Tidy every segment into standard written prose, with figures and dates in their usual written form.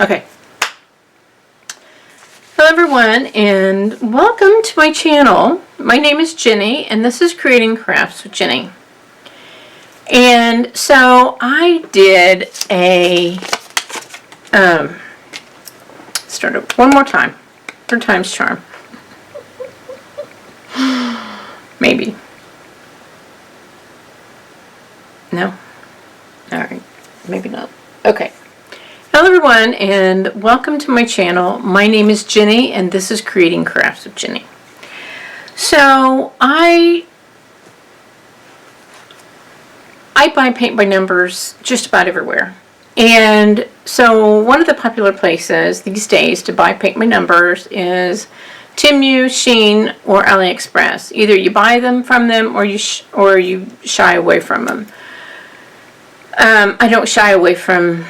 Okay. Hello everyone, and welcome to my channel. My name is Jenny, and this is Creating Crafts with Jenny. And so I did a, start it one more time, third time's charm. Maybe. No? Alright, maybe not. Okay. Hello everyone, and welcome to my channel. My name is Jenny, and this is Creating Crafts with Jenny. So I buy paint by numbers just about everywhere. And so one of the popular places these days to buy paint by numbers is Temu, Shein, or AliExpress. Either you buy them from them or you shy away from them. I don't shy away from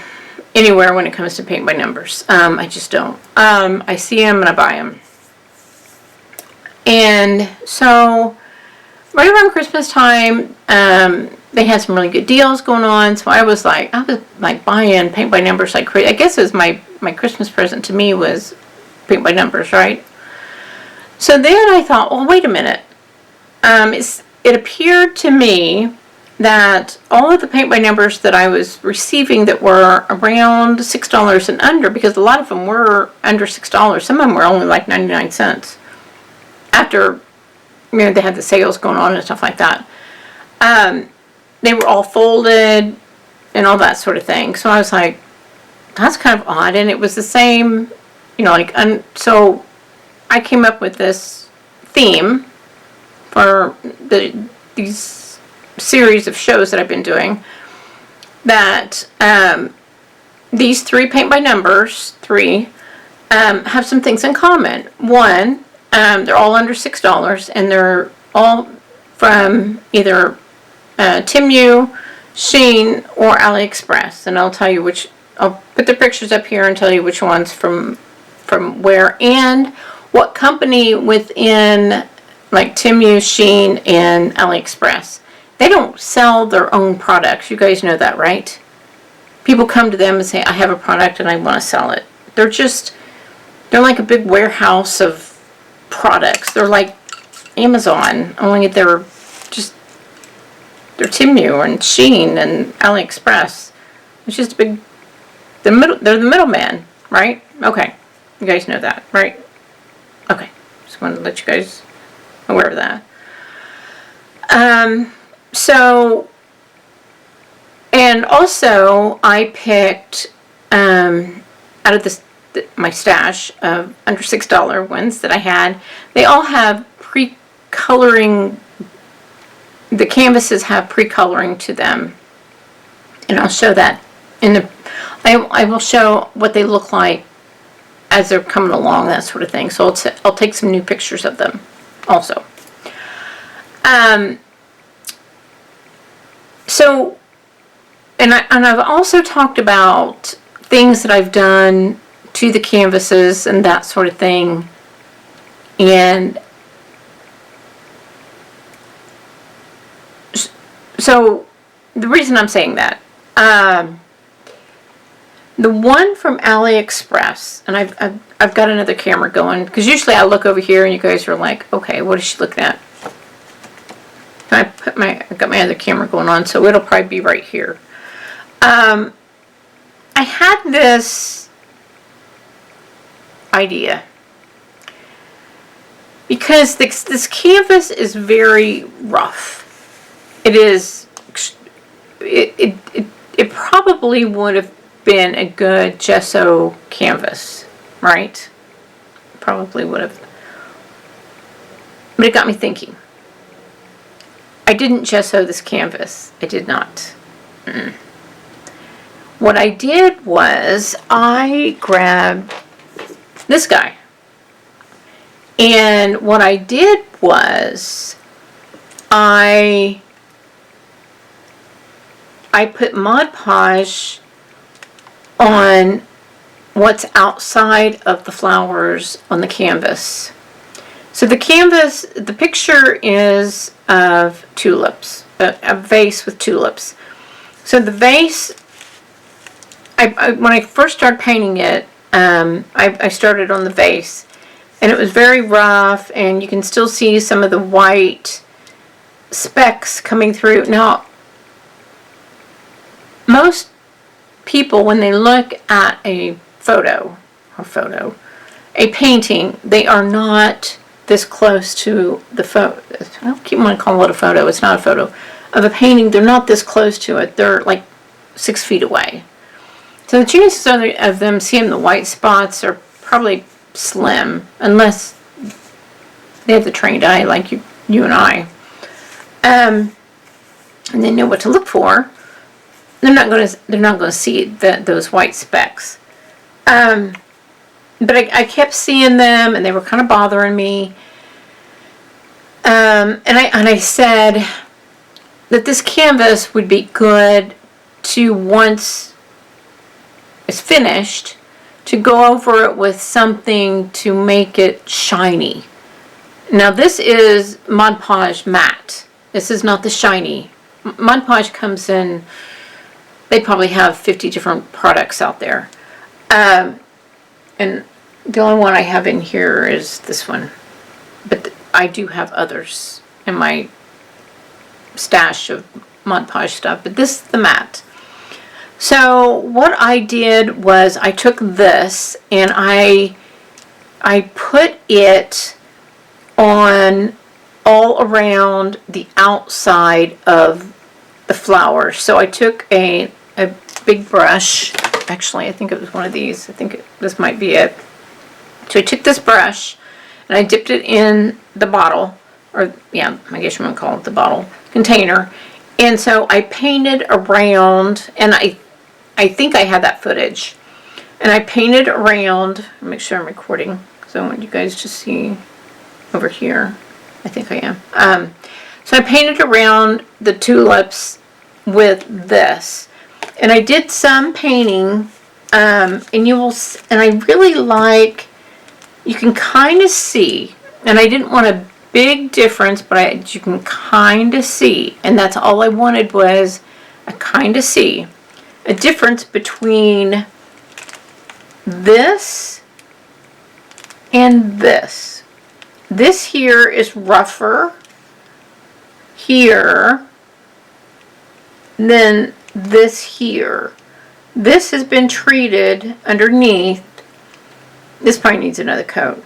anywhere when it comes to paint by numbers. I just don't. I see them and I buy them. And so right around Christmas time, they had some really good deals going on. So I was like buying paint by numbers like crazy. I guess it was my Christmas present to me was paint by numbers, right? So then I thought, well, wait a minute. It appeared to me that all of the paint by numbers that I was receiving that were around $6 and under, because a lot of them were under $6. Some of them were only like 99 cents. After, they had the sales going on and stuff like that. They were all folded and all that sort of thing. So I was like, that's kind of odd. And it was the same, so I came up with this theme for these series of shows that I've been doing, that these three paint by numbers, have some things in common. One, they're all under $6, and they're all from either Temu, Shein, or AliExpress. And I'll tell you which. I'll put the pictures up here and tell you which ones from where and what company within, like Temu, Shein, and AliExpress. They don't sell their own products. You guys know that, right? People come to them and say, I have a product and I want to sell it. They're like a big warehouse of products. They're like Amazon, only they're Temu and Shein and AliExpress. It's just they're the middleman, right? Okay. You guys know that, right? Okay. Just wanted to let you guys aware of that. So, and also I picked, out of my stash of under $6 ones that I had, they all have pre-coloring, the canvases have pre-coloring to them. And I'll show that I will show what they look like as they're coming along, that sort of thing. So I'll take some new pictures of them also. So, and I've also talked about things that I've done to the canvases and that sort of thing. And so the reason I'm saying that, the one from AliExpress, and I've got another camera going, because usually I look over here and you guys are like, okay, what is she looking at? I've got my other camera going on, so it'll probably be right here. I had this idea because this canvas is very rough. It is. It probably would have been a good gesso canvas, right? Probably would have. But it got me thinking. I didn't gesso this canvas. I did not. What I did was I grabbed this guy. And what I did was I put Mod Podge on what's outside of the flowers on the canvas. So the canvas, the picture is of tulips, a vase with tulips. So the vase when I first started painting it, I started on the vase, and it was very rough, and you can still see some of the white specks coming through. Now, most people, when they look at a painting, they are not this close to the photo. I don't keep want to call it a photo. It's not a photo of a painting. They're not this close to it. They're like 6 feet away. So the chances of them seeing the white spots are probably slim, unless they have the trained eye like you and I, and they know what to look for. They're not going to see those white specks. But I kept seeing them, and they were kind of bothering me. And I said that this canvas would be good to, once it's finished, to go over it with something to make it shiny. Now this is Mod Podge matte. This is not the shiny. Mod Podge comes in, they probably have 50 different products out there. And the only one I have in here is this one. But I do have others in my stash of Mod Podge stuff. But this is the matte. So what I did was I took this and I put it on all around the outside of the flowers. So I took a big brush. Actually, I think it was one of these. I think this might be it. So I took this brush and I dipped it in the bottle, or yeah, I guess you want to call it the bottle container. And so I painted around, and I think I had that footage. And I painted around, make sure I'm recording, because I want you guys to see over here. I think I am. So I painted around the tulips with this. And I did some painting, and I really like, you can kind of see, and I didn't want a big difference, but you can kind of see, and that's all I wanted, was I kind of see a difference between this and this. This here is rougher here than this here. This has been treated underneath. This probably needs another coat.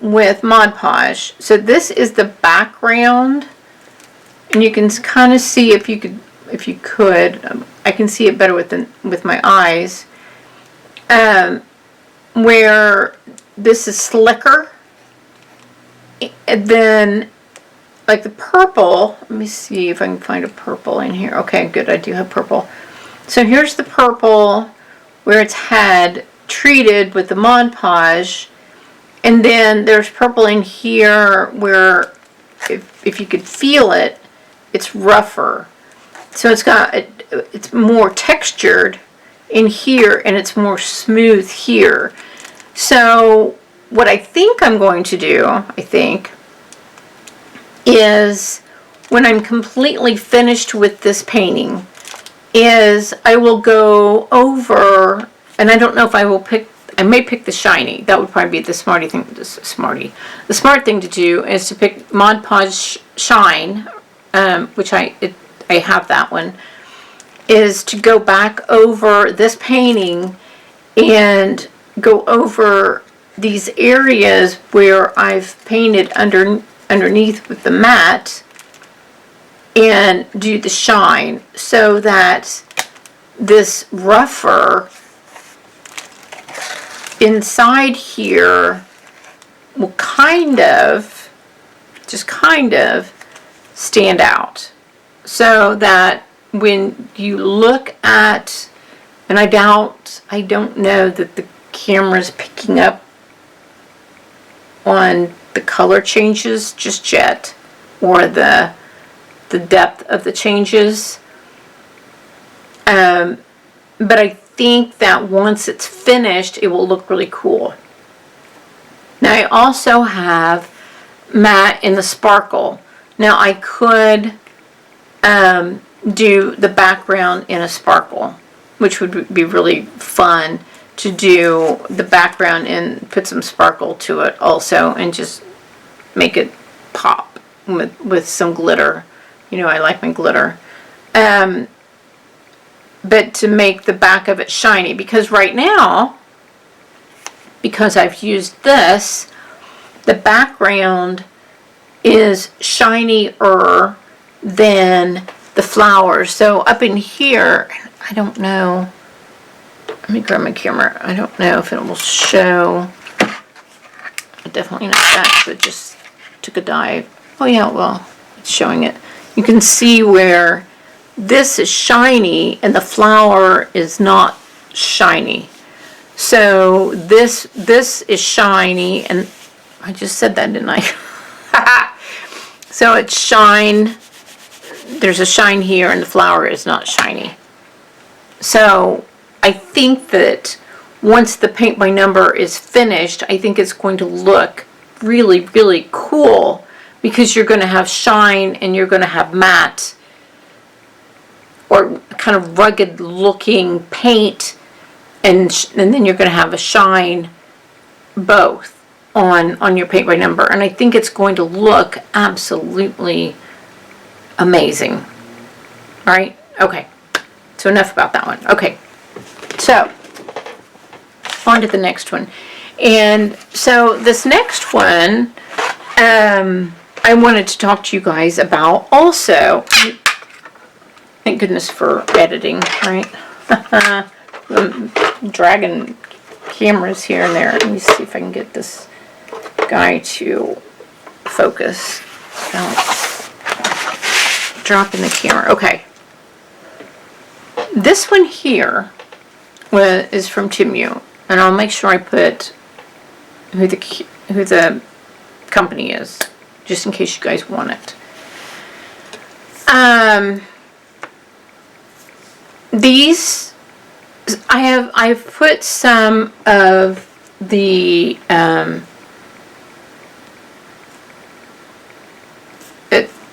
With Mod Podge. So this is the background, and you can kind of see, if you could, I can see it better with my eyes, where this is slicker. And then, like the purple, let me see if I can find a purple in here. Okay, good, I do have purple. So here's the purple where it's had treated with the Mod Podge, and then there's purple in here where, if you could feel it, it's rougher. So it's more textured in here, and it's more smooth here. So what I think I'm going to do, is when I'm completely finished with this painting, is I will go over, and I don't know if I may pick the shiny. That would probably be the smart thing to do is to pick Mod Podge Shine, which I have that one, is to go back over this painting and go over these areas where I've painted underneath with the matte and do the shine, so that this rougher inside here will just kind of stand out, so that when you look at, and I don't know that the camera's picking up on the color changes just yet, or the depth of the changes, but I think that once it's finished, it will look really cool. Now I also have matte in the sparkle. Now I could do the background in a sparkle, which would be really fun to do the background and put some sparkle to it also, and just make it pop with some glitter. You know, I like my glitter. But to make the back of it shiny, because right now, because I've used this, the background is shinier than the flowers. So up in here, I don't know. Let me grab my camera. I don't know if it will show. Definitely not that, but just took a dive. Oh yeah, well, it's showing it. You can see where this is shiny and the flower is not shiny. So this is shiny, and I just said that, didn't I? So it's shine. There's a shine here, and the flower is not shiny. So I think that once the paint by number is finished, I think it's going to look really, really cool, because you're going to have shine and you're going to have matte or kind of rugged looking paint, and then you're going to have a shine both on your paint by number, and I think it's going to look absolutely amazing. All right? Okay. So enough about that one. Okay. So on to the next one. And so this next one, I wanted to talk to you guys about also. Thank goodness for editing, right? I'm dragging cameras here and there. Let me see if I can get this guy to focus. Dropping the camera. Okay. This one here is from Timu, and I'll make sure I put who the company is, just in case you guys want it. These I've put some of the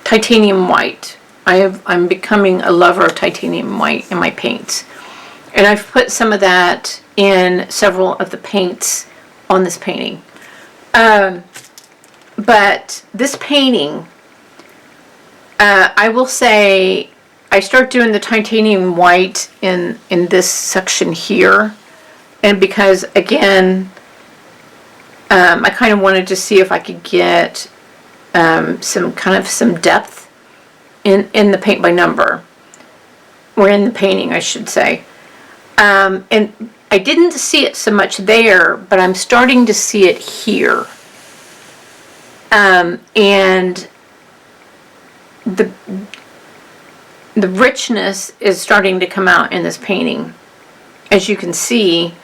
titanium white. I'm becoming a lover of titanium white in my paints, and I've put some of that in several of the paints on this painting. But this painting, I will say, I start doing the titanium white in this section here, and because again, I kind of wanted to see if I could get some depth in the paint by number, or in the painting, I should say. And I didn't see it so much there, but I'm starting to see it here. And the richness is starting to come out in this painting. As you can see,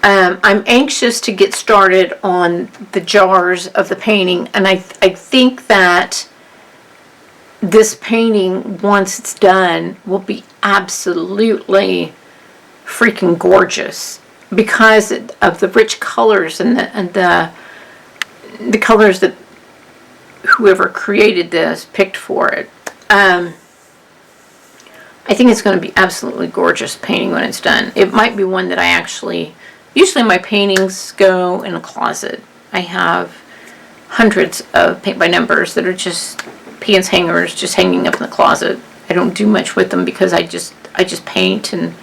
I'm anxious to get started on the jars of the painting, and I think that this painting, once it's done, will be absolutely freaking gorgeous because of the rich colors and the colors that whoever created this picked for it. I think it's going to be absolutely gorgeous painting when it's done. It might be one that I actually, usually my paintings go in a closet. I have hundreds of paint by numbers that are just pants hangers just hanging up in the closet. I don't do much with them because I just paint and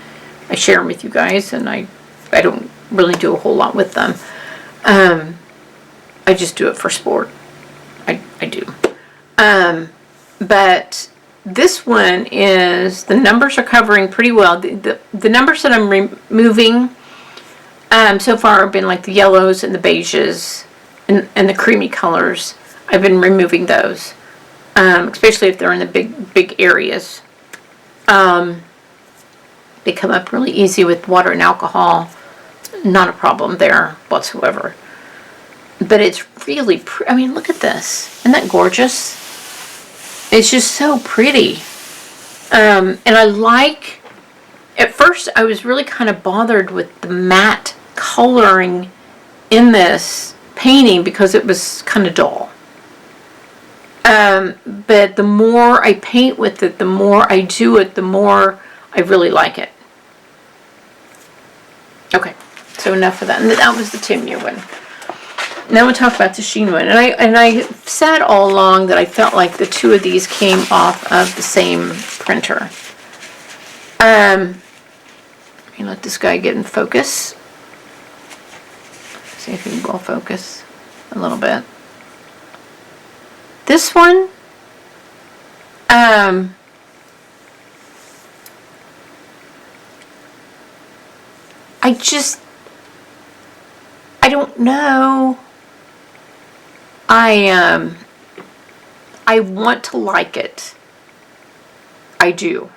I share them with you guys, and I don't really do a whole lot with them. I just do it for sport. I do. But this one is, the numbers are covering pretty well. The numbers that I'm removing so far have been like the yellows and the beiges and the creamy colors. I've been removing those. Especially if they're in the big areas. They come up really easy with water and alcohol. Not a problem there whatsoever. But it's really I mean, look at this. Isn't that gorgeous? It's just so pretty. And I like, at first I was really kind of bothered with the matte coloring in this painting because it was kind of dull. But the more I paint with it, the more I do it, the more I really like it. Okay, so enough of that. And that was the Temu one. Now we'll talk about the Sheen one. And I said all along that I felt like the two of these came off of the same printer. Let me let this guy get in focus. See if he will focus a little bit. This one, I don't know. I want to like it. I do.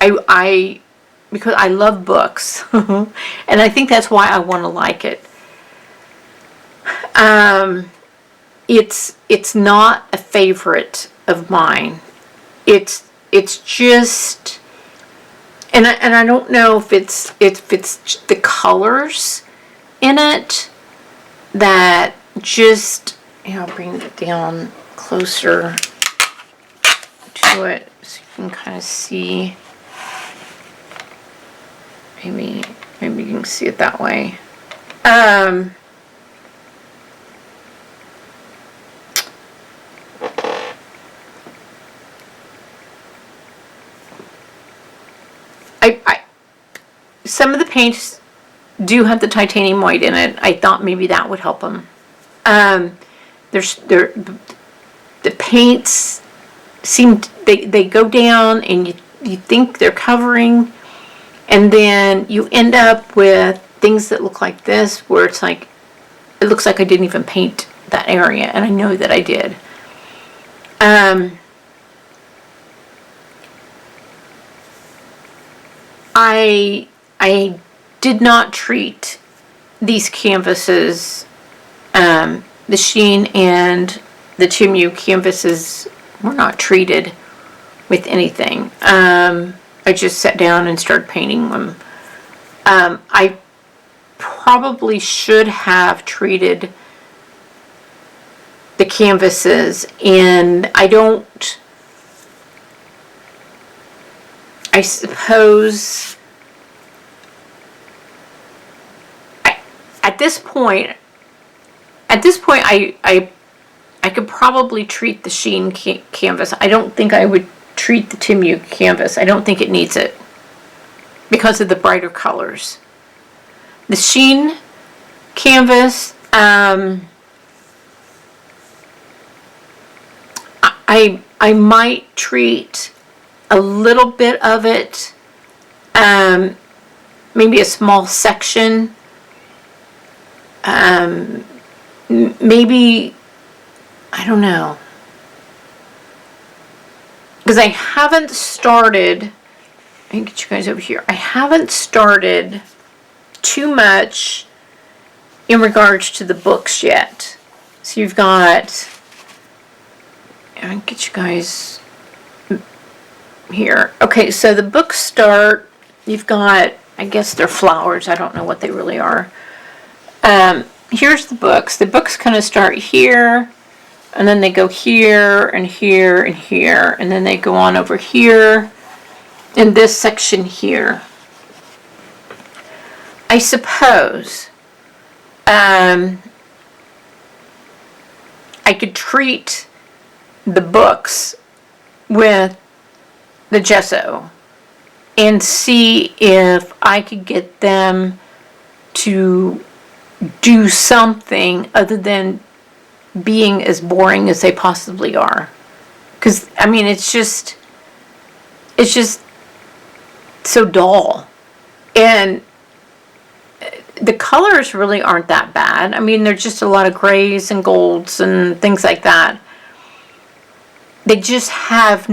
Because I love books, and I think that's why I want to like it. It's not a favorite of mine. It's just, and I don't know if it's the colors in it that just, I'll bring it down closer to it so you can kind of see. Maybe you can see it that way. Some of the paints do have the titanium white in it. I thought maybe that would help them. The paints seem, they go down and you think they're covering, and then you end up with things that look like this, where it's like, it looks like I didn't even paint that area, and I know that I did. I did not treat these canvases, the Sheen and the Temu canvases were not treated with anything. I just sat down and started painting them. I probably should have treated the canvases, and I suppose at this point I could probably treat the Sheen canvas. I don't think I would treat the Temu canvas. I don't think it needs it because of the brighter colors. The Sheen canvas, I might treat a little bit of it, maybe a small section, maybe, I don't know, because I haven't started, let me get you guys over here, I haven't started too much in regards to the books yet. So you've got, I'll get you guys here. Okay, so the books start, you've got, I guess they're flowers, I don't know what they really are. Here's the books. The books kind of start here, and then they go here, and here, and here, and then they go on over here, in this section here. I suppose I could treat the books with the gesso and see if I could get them to do something other than being as boring as they possibly are. Because, I mean, it's just so dull. And the colors really aren't that bad. I mean, they're just a lot of grays and golds and things like that. They just have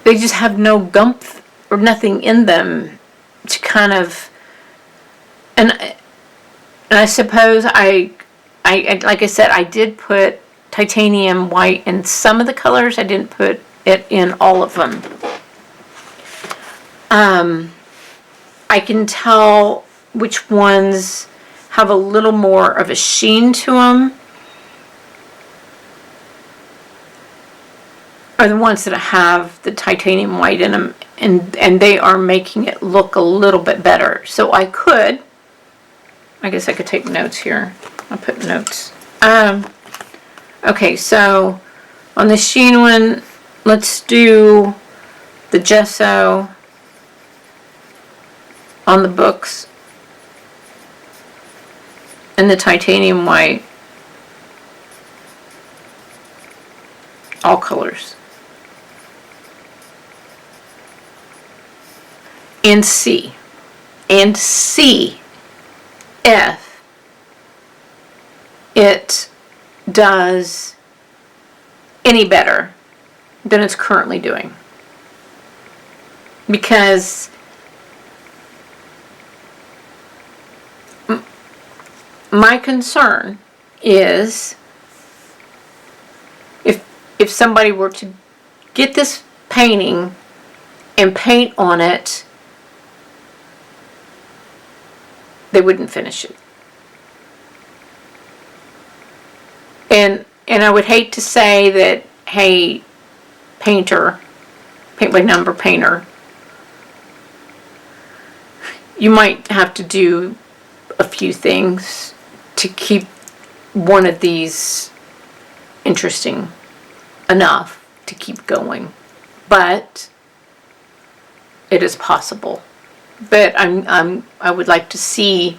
they just have no gumph or nothing in them to kind of, and I suppose I like I said, I did put titanium white in some of the colors. I didn't put it in all of them. I can tell which ones have a little more of a sheen to them. are the ones that have the titanium white in them, and they are making it look a little bit better. So I guess I could take notes here. I'll put notes. Okay, so on the sheen one, let's do the gesso on the books and the titanium white, all colors. And see if it does any better than it's currently doing. Because my concern is if somebody were to get this painting and paint on it, they wouldn't finish it. And I would hate to say that, hey, painter, paint by number painter, you might have to do a few things to keep one of these interesting enough to keep going. But it is possible. But I would like to see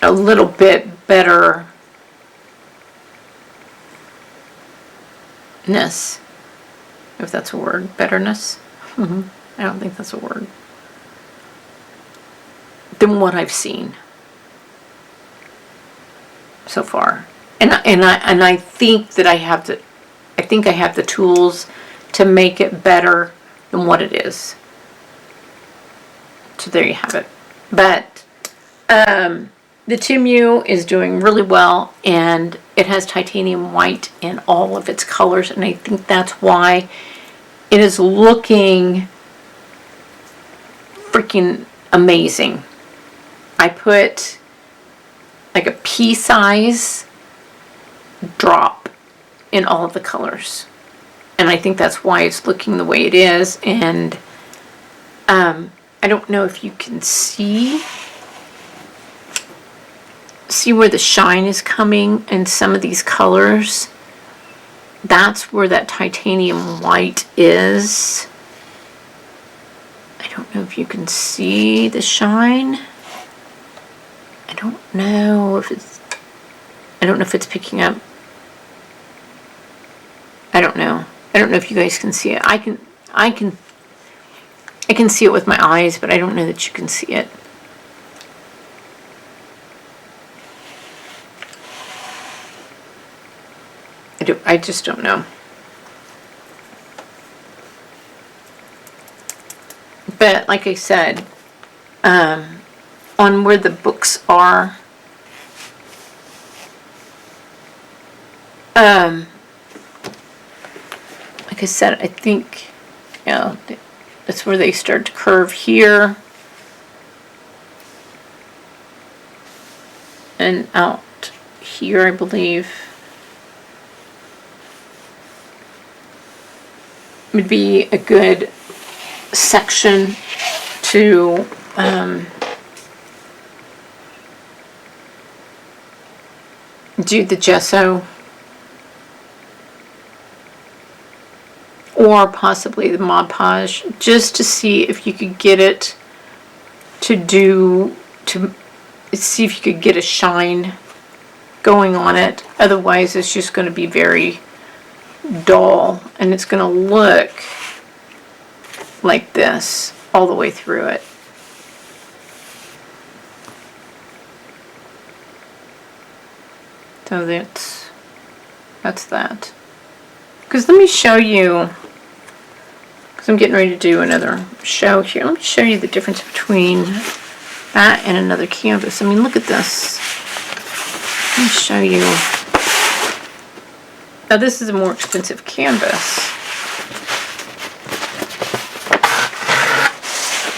a little bit betterness, if that's a word. Betterness. I don't think that's a word. Than what I've seen so far, and I think that I have the tools to make it better than what it is. So there you have it. But the Timu is doing really well, and it has titanium white in all of its colors, and I think that's why it is looking freaking amazing. I put like a pea-size drop in all of the colors, and I think that's why it's looking the way it is. And I don't know if you can see where the shine is coming in some of these colors. That's where that titanium white is. I don't know if you can see the shine. I don't know if it's picking up. I don't know if you guys can see it. I can see it with my eyes, but I don't know that you can see it. I just don't know. But like I said, on where the books are, like I said, I think, that's where they start to curve here and out here, I believe. Would be a good section to do the gesso, or possibly the Mod Podge, just to see if you could get it to see if you could get a shine going on it. Otherwise, it's just going to be very dull, and it's going to look like this all the way through it. So that's that. Because let me show you, because I'm getting ready to do another show here. Let me show you the difference between that and another canvas. I mean, look at this. Let me show you. Now this is a more expensive canvas.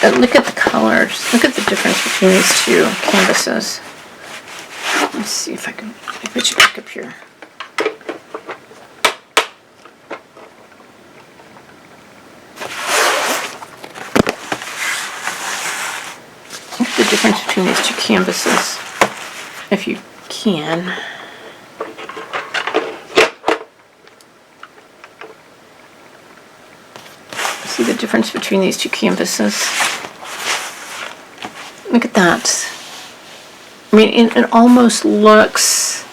But look at the colors. Look at the difference between these two canvases. Let's see if I can put you back up here. the difference between these two canvases, if you can. See the difference between these two canvases. Look at that. I mean, it almost looks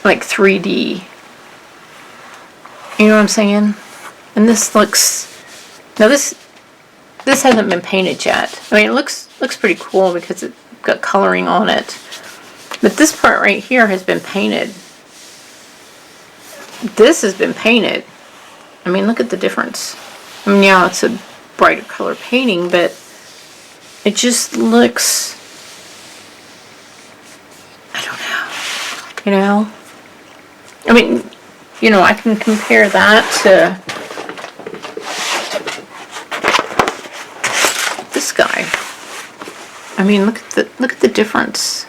like 3D. You know what I'm saying? And this looks, now this hasn't been painted yet. I mean, it looks pretty cool because it's got coloring on it. But this part right here has been painted. This has been painted. I mean, look at the difference. I mean, yeah, it's a brighter color painting, but it just looks, I don't know, you know? I mean, you know, I can compare that to this guy. I mean, look at the difference.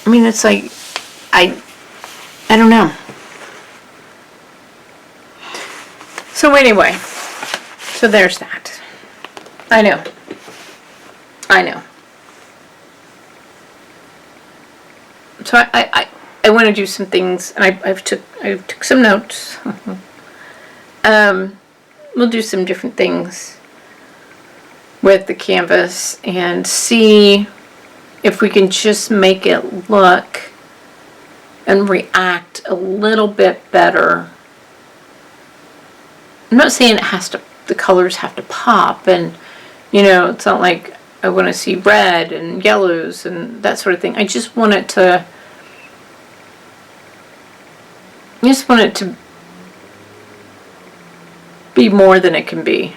I mean, it's like, I don't know. So anyway, so there's that. I know. So I want to do some things, and I took some notes. We'll do some different things with the canvas and see if we can just make it look and react a little bit better. I'm not saying it has to, the colors have to pop, and you know, it's not like I want to see red and yellows and that sort of thing. I just want it to, be more than it can be.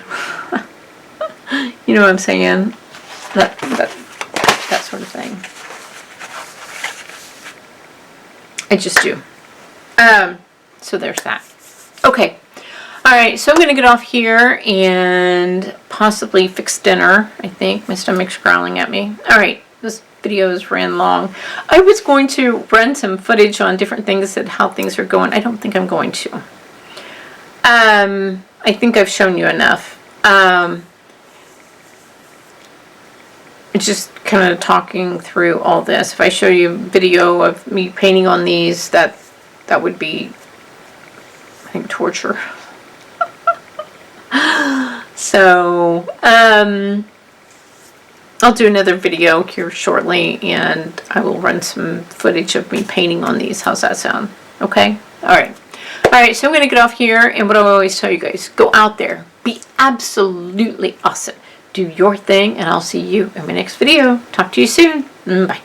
You know what I'm saying? That sort of thing. I just do. So there's that. Okay. Alright, so I'm going to get off here and possibly fix dinner, I think. My stomach's growling at me. Alright, this video has ran long. I was going to run some footage on different things and how things are going. I don't think I'm going to. I think I've shown you enough. Just kind of talking through all this. If I show you a video of me painting on these, that would be, I think, torture. So, I'll do another video here shortly, and I will run some footage of me painting on these. How's that sound? Okay? Alright. Alright, so I'm going to get off here, and what I always tell you guys, go out there. Be absolutely awesome. Do your thing, and I'll see you in my next video. Talk to you soon. Bye.